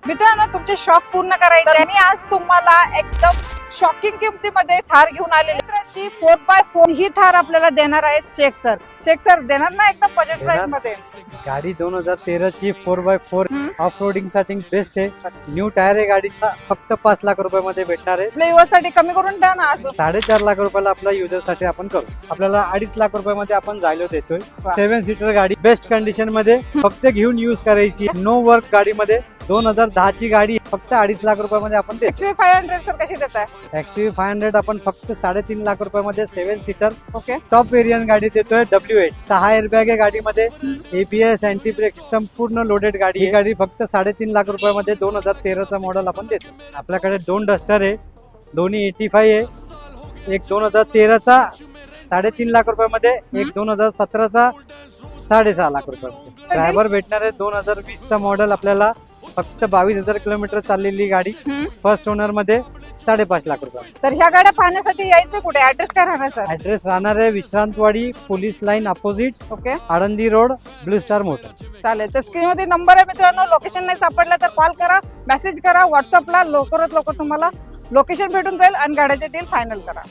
मित्रांनो, तुमचे शॉक पूर्ण करायचे आणि आज तुम्हाला एकदम शॉकिंग किमतीमध्ये थार घेऊन आलेली मित्रांची 4x4 ही थार आपल्याला देणार आहे शेख सर देणार ना एकदम बजेट प्राइस मध्ये. गाडी 2013 ची 4x4 ऑफ रोडिंग साठी बेस्ट आहे. न्यू टायर आहे गाडीचा. फक्त 5 लाख रुपयामध्ये भेटणार आहे. आपल्या युवा साठी कमी करून द्या ना. असं 4.5 लाख रुपयाला आपल्या युजर साठी आपण करू. आपल्याला 2.5 लाख रुपयामध्ये आपण जायलो देतोय. 7 सीटर गाडी बेस्ट कंडिशन मध्ये फक्त घेऊन युज करायची. नो वर्क गाडीमध्ये 2010 ची गाडी फक्त 2.5 लाख रुपयामध्ये आपण देतो. XV500 सर कशी देत आहे? XV500 आपण फक्त 3.5 लाख रुपयामध्ये 7 सीटर ओके टॉप वेरियंट गाडी देतोय. W8 6 एअरबॅग आहे गाडीमध्ये. ABS अँटी ब्रेक सिस्टम पूर्ण लोडेड गाडी. ही गाडी फक्त 3.5 लाख रुपयामध्ये 2013 चा मॉडेल आपण देतो. आपल्याकडे 2 डस्टर आहे. दोन्ही 85 आहे. एक 2013 चा 3.5 लाख रुपयामध्ये, एक 2017 चा 6.5 लाख रुपयामध्ये. ड्रायव्हर भेटणार आहे. 2020 चा मॉडेल आपल्याला फक्त 22,000 किलोमीटर चाललेली गाडी. फर्स्ट ओनर मध्ये 5.5 लाख रुपये. तर ह्या गाड्या पाहण्यासाठी यायचं कुठे? ऍड्रेस काय राहणार सर? ऍड्रेस राहणार आहे Vishrantwadi police line opposite okay Alandi road Blue Star motor. चालेल. तर स्क्रीन मध्ये नंबर आहे मित्रांनो. लोकेशन नाही सापडलं तर कॉल करा, मेसेज करा व्हॉट्सअपला. लवकरात लवकर तुम्हाला लोकेशन भेटून जाईल आणि गाड्याचे डील फायनल करा.